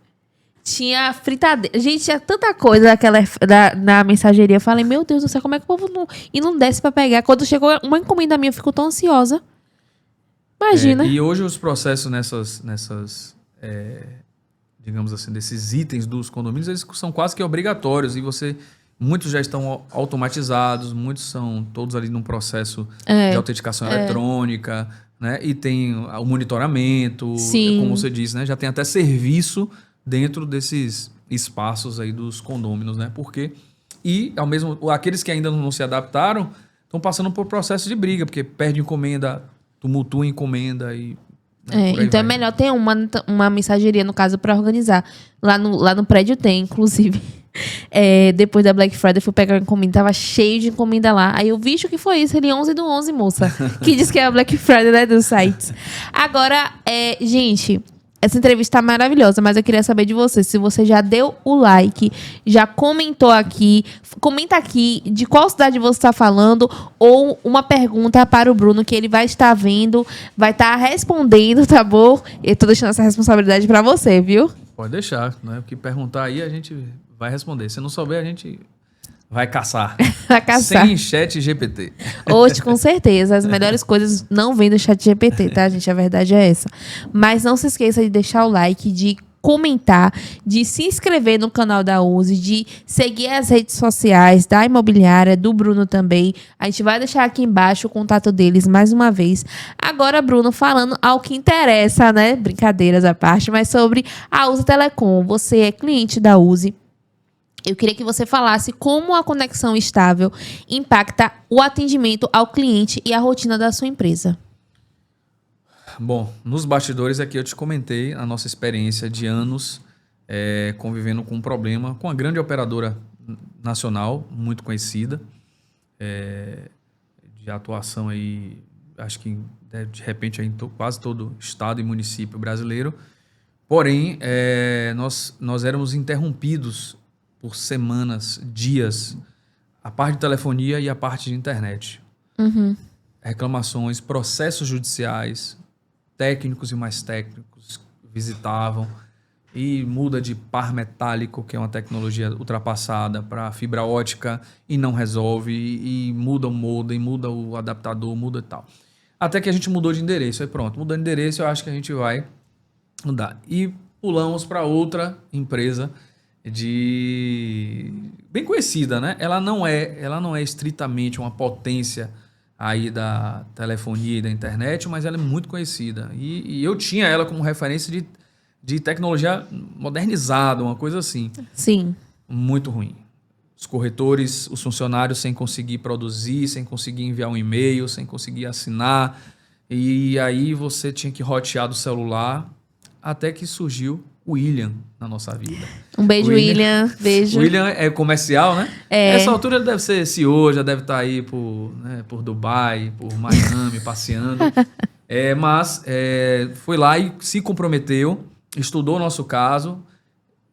Tinha fritadeira. Gente, tinha tanta coisa na mensageria. Eu falei, meu Deus do céu, como é que o povo não desce pra pegar? Quando chegou uma encomenda minha, eu fico tão ansiosa. Imagina. E hoje os processos digamos assim, desses itens dos condomínios, eles são quase que obrigatórios. E muitos já estão automatizados, muitos são todos ali num processo de autenticação eletrônica, né? E tem o monitoramento, Sim. como você disse, né? Já tem até serviço dentro desses espaços aí dos condôminos, né? Aqueles que ainda não se adaptaram estão passando por processo de briga, porque perde encomenda, tumultua encomenda e... Então é melhor ter uma mensageria, no caso, para organizar. Lá no prédio tem, inclusive. Depois da Black Friday, eu fui pegar uma encomenda, tava cheio de encomenda lá. Aí eu vi o que foi isso, ele 11/11, moça. Que diz que é a Black Friday, né, dos sites. Agora, gente, essa entrevista tá maravilhosa, mas eu queria saber de você, se você já deu o like, já comentou aqui, comenta aqui de qual cidade você está falando, ou uma pergunta para o Bruno, que ele vai estar vendo, vai estar respondendo, tá bom? Eu tô deixando essa responsabilidade para você, viu? Pode deixar, né? Porque perguntar aí a gente vai responder. Se não souber, a gente vai caçar. Vai caçar. Sem chat GPT. Hoje, com certeza, as melhores coisas não vêm do chat GPT, tá, gente? A verdade é essa. Mas não se esqueça de deixar o like, de comentar, de se inscrever no canal da Uzi, de seguir as redes sociais da imobiliária, do Bruno também. A gente vai deixar aqui embaixo o contato deles mais uma vez. Agora, Bruno, falando ao que interessa, né? Brincadeiras à parte, mas sobre a Uzi Telecom. Você é cliente da Uzi. Eu queria que você falasse como a conexão estável impacta o atendimento ao cliente e a rotina da sua empresa. Bom, nos bastidores aqui eu te comentei a nossa experiência de anos convivendo com um problema com uma grande operadora nacional, muito conhecida, de atuação aí, acho que de repente em quase todo estado e município brasileiro. Porém, nós éramos interrompidos por semanas, dias, a parte de telefonia e a parte de internet. Uhum. Reclamações, processos judiciais, técnicos e mais técnicos visitavam e muda de par metálico, que é uma tecnologia ultrapassada, para fibra ótica e não resolve, e muda o modem, muda o adaptador, muda e tal. Até que a gente mudou de endereço. Aí pronto, mudando de endereço, eu acho que a gente vai mudar. E pulamos para outra empresa bem conhecida, né? Ela não é estritamente uma potência aí da telefonia e da internet, mas ela é muito conhecida. E eu tinha ela como referência de tecnologia modernizada, uma coisa assim. Sim. Muito ruim. Os corretores, os funcionários sem conseguir produzir, sem conseguir enviar um e-mail, sem conseguir assinar. E aí você tinha que rotear do celular, até que surgiu o William na nossa vida. Um beijo, William. Beijo. O William é comercial, né? É. Nessa altura ele deve ser CEO, já deve estar aí por Dubai, por Miami, passeando. Mas foi lá e se comprometeu, estudou o nosso caso,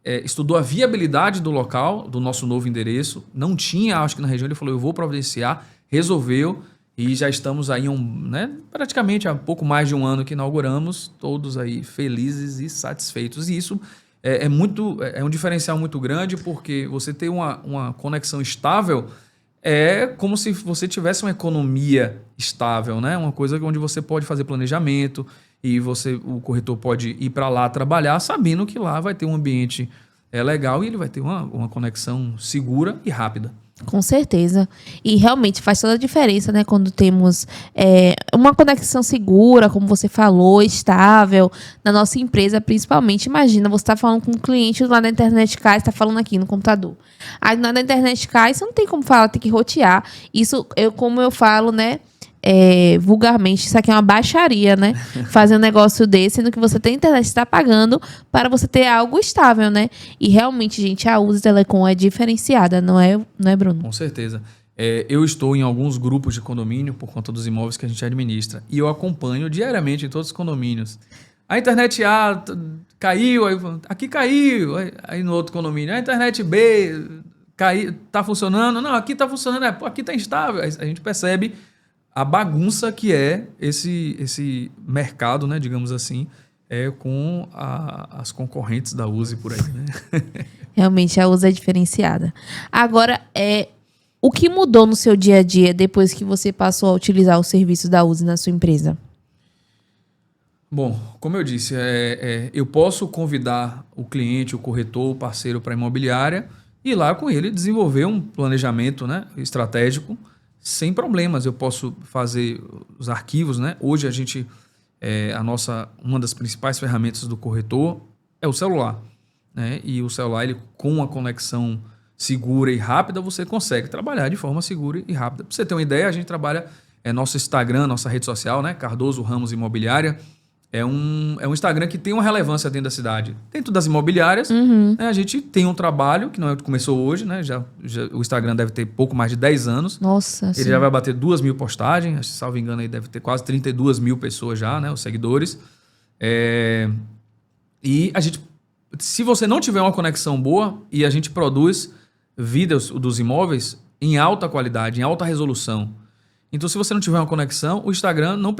estudou a viabilidade do local, do nosso novo endereço. Não tinha, acho que na região, ele falou, eu vou providenciar, resolveu. E já estamos aí, praticamente há pouco mais de um ano que inauguramos, todos aí felizes e satisfeitos. E isso é um diferencial muito grande, porque você ter uma conexão estável é como se você tivesse uma economia estável, né? Uma coisa onde você pode fazer planejamento e o corretor pode ir para lá trabalhar, sabendo que lá vai ter um ambiente legal e ele vai ter uma conexão segura e rápida. Com certeza. E realmente faz toda a diferença, né? Quando temos uma conexão segura, como você falou, estável, na nossa empresa, principalmente. Imagina, você está falando com um cliente lá na internet cai, está falando aqui no computador. Aí lá na internet cai, você não tem como falar, tem que rotear. Isso, como eu falo, né? Vulgarmente, isso aqui é uma baixaria, né? Fazer um negócio desse, sendo que você tem internet, está pagando para você ter algo estável, né? E realmente, gente, a Uzi Telecom é diferenciada, não é, Bruno? Com certeza. Eu estou em alguns grupos de condomínio por conta dos imóveis que a gente administra e eu acompanho diariamente em todos os condomínios. A internet A caiu, aqui caiu, aí no outro condomínio. A internet B caiu, tá funcionando. Não, aqui tá funcionando, aqui tá instável. A gente percebe a bagunça que é esse mercado, né, digamos assim, com as concorrentes da Uzi por aí, né? Realmente, a Uzi é diferenciada. Agora, o que mudou no seu dia a dia depois que você passou a utilizar os serviços da Uzi na sua empresa? Bom, como eu disse, eu posso convidar o cliente, o corretor, o parceiro para a imobiliária e ir lá com ele desenvolver um planejamento, né, estratégico sem problemas. Eu posso fazer os arquivos, né? Hoje a gente, uma das principais ferramentas do corretor é o celular, né? E o celular, ele, com uma conexão segura e rápida, você consegue trabalhar de forma segura e rápida. Para você ter uma ideia, a gente trabalha, nosso Instagram, nossa rede social, né? Cardoso Ramos Imobiliária. É um Instagram que tem uma relevância dentro da cidade. Dentro das imobiliárias, né, a gente tem um trabalho, que não é o que começou hoje, né? Já o Instagram deve ter pouco mais de 10 anos. Nossa, Ele sim. já vai bater 2.000 postagens, se salvo engano, aí deve ter quase 32.000 pessoas já, né? Os seguidores. E a gente, se você não tiver uma conexão boa, e a gente produz vídeos dos imóveis em alta qualidade, em alta resolução. Então, se você não tiver uma conexão, o Instagram não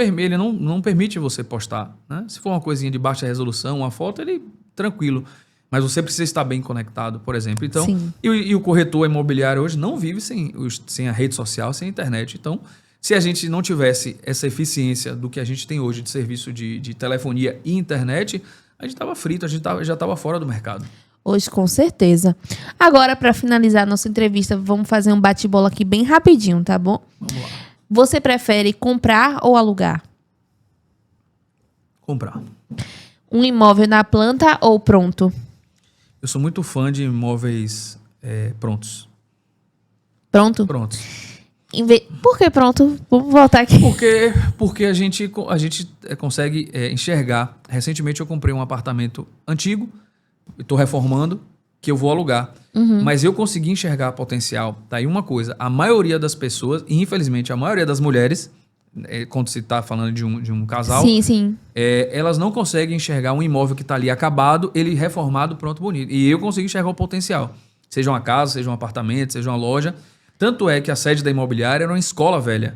permite você postar, né? Se for uma coisinha de baixa resolução, uma foto, ele tranquilo. Mas você precisa estar bem conectado, por exemplo. Então, e o corretor imobiliário hoje não vive sem a rede social, sem a internet. Então, se a gente não tivesse essa eficiência do que a gente tem hoje de serviço de telefonia e internet, a gente estava frito, já estava fora do mercado. Hoje, com certeza. Agora, para finalizar a nossa entrevista, vamos fazer um bate-bola aqui bem rapidinho, tá bom? Vamos lá. Você prefere comprar ou alugar? Comprar. Um imóvel na planta ou pronto? Eu sou muito fã de imóveis prontos. Pronto? Prontos. Por que pronto? Vamos voltar aqui. Porque a gente consegue enxergar. Recentemente eu comprei um apartamento antigo, estou reformando, que eu vou alugar. Mas eu consegui enxergar potencial. Tá aí uma coisa, a maioria das pessoas, e infelizmente a maioria das mulheres, quando se está falando de um casal, sim. Elas não conseguem enxergar um imóvel que está ali acabado, ele reformado, pronto, bonito. E eu consigo enxergar o potencial. Seja uma casa, seja um apartamento, seja uma loja. Tanto é que a sede da imobiliária era uma escola velha.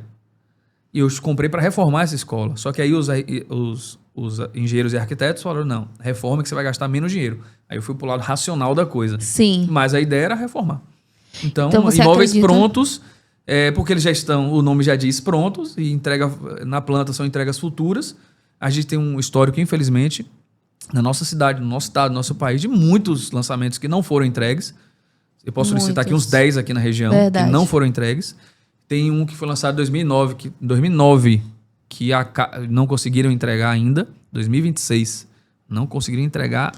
E eu comprei para reformar essa escola. Só que aí os engenheiros e arquitetos falaram, não, reforma que você vai gastar menos dinheiro. Aí eu fui pro lado racional da coisa. Sim. Mas a ideia era reformar. Então você imóveis acredita? prontos, porque eles já estão, o nome já diz prontos, e entrega na planta são entregas futuras. A gente tem um histórico, infelizmente, na nossa cidade, no nosso estado, no nosso país, de muitos lançamentos que não foram entregues. Eu posso citar aqui uns 10 aqui na região. Verdade. Que não foram entregues. Tem um que foi lançado em 2009, que não conseguiram entregar ainda. 2026 Não conseguiria entregar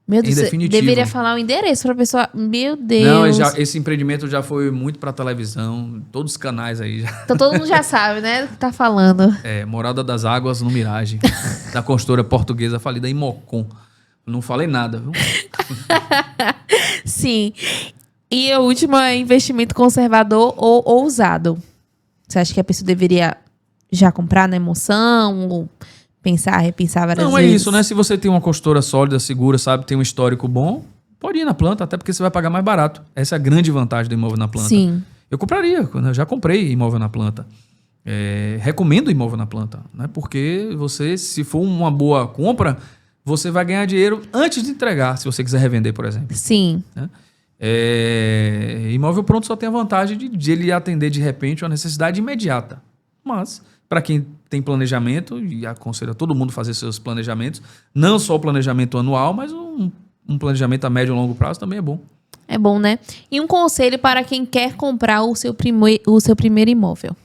Meu Deus, em você definitivo. deveria falar o endereço pra pessoa. Meu Deus. Não, esse empreendimento já foi muito pra televisão, todos os canais aí. Então todo mundo já sabe, né? Do que tá falando. Morada das Águas no Mirage, da construtora portuguesa falida Imocom. Não falei nada, viu? Sim. E o último é investimento conservador ou ousado. Você acha que a pessoa deveria já comprar na emoção? Ou pensar, repensar várias vezes? Não, é isso, né? Se você tem uma construtora sólida, segura, sabe, tem um histórico bom, pode ir na planta, até porque você vai pagar mais barato. Essa é a grande vantagem do imóvel na planta. Sim. Eu compraria, eu já comprei imóvel na planta. Recomendo imóvel na planta, né? Porque você, se for uma boa compra, você vai ganhar dinheiro antes de entregar, se você quiser revender, por exemplo. Sim. Né? Imóvel pronto só tem a vantagem de ele atender de repente uma necessidade imediata. Mas, para quem tem planejamento, e aconselho a todo mundo fazer seus planejamentos, não só o planejamento anual, mas um planejamento a médio e longo prazo também é bom. É bom, né? E um conselho para quem quer comprar o seu primeiro imóvel.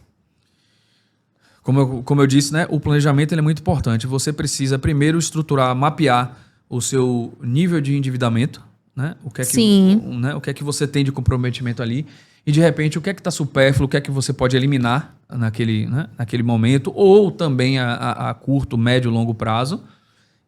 Como eu disse, né, o planejamento ele é muito importante. Você precisa primeiro estruturar, mapear o seu nível de endividamento, né? O que é que você tem de comprometimento ali e de repente o que é que está supérfluo, o que é que você pode eliminar naquele momento ou também a curto, médio, longo prazo.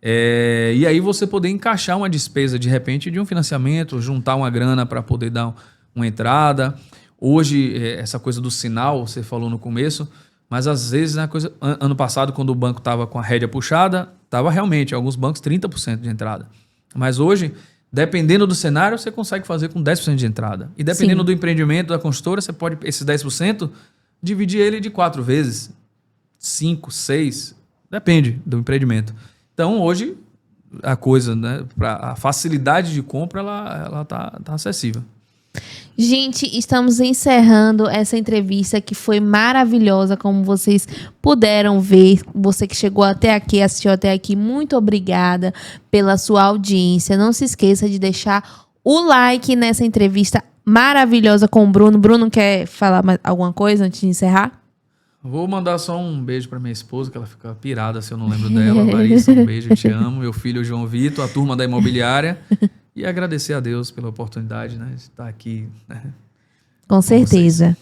E aí você poder encaixar uma despesa de repente de um financiamento, juntar uma grana para poder dar uma entrada. Hoje, essa coisa do sinal, você falou no começo, mas às vezes, ano passado, quando o banco estava com a rédea puxada, estava realmente, alguns bancos, 30% de entrada. Mas hoje, dependendo do cenário, você consegue fazer com 10% de entrada. E dependendo do empreendimento da construtora, você pode, esses 10%, dividir ele de 4 vezes, 5, 6, depende do empreendimento. Então, hoje, a coisa, né, a facilidade de compra, ela tá acessível. Gente, estamos encerrando essa entrevista que foi maravilhosa, como vocês puderam ver. Você que chegou até aqui, assistiu até aqui, muito obrigada pela sua audiência. Não se esqueça de deixar o like nessa entrevista maravilhosa com o Bruno. Bruno, quer falar mais alguma coisa antes de encerrar? Vou mandar só um beijo para minha esposa, que ela fica pirada se eu não lembro dela. Larissa, um beijo, eu te amo. Meu filho João Vitor, a turma da imobiliária. E agradecer a Deus pela oportunidade, né, de estar aqui. Né, com certeza.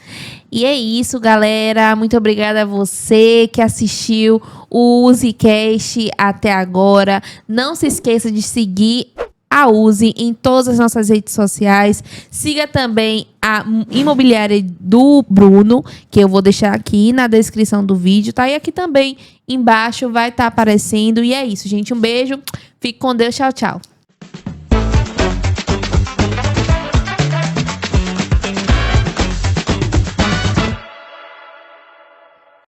E é isso, galera. Muito obrigada a você que assistiu o UziCast até agora. Não se esqueça de seguir a Uzi em todas as nossas redes sociais. Siga também a imobiliária do Bruno, que eu vou deixar aqui na descrição do vídeo, tá? E aqui também embaixo vai estar aparecendo. E é isso, gente. Um beijo. Fique com Deus. Tchau, tchau.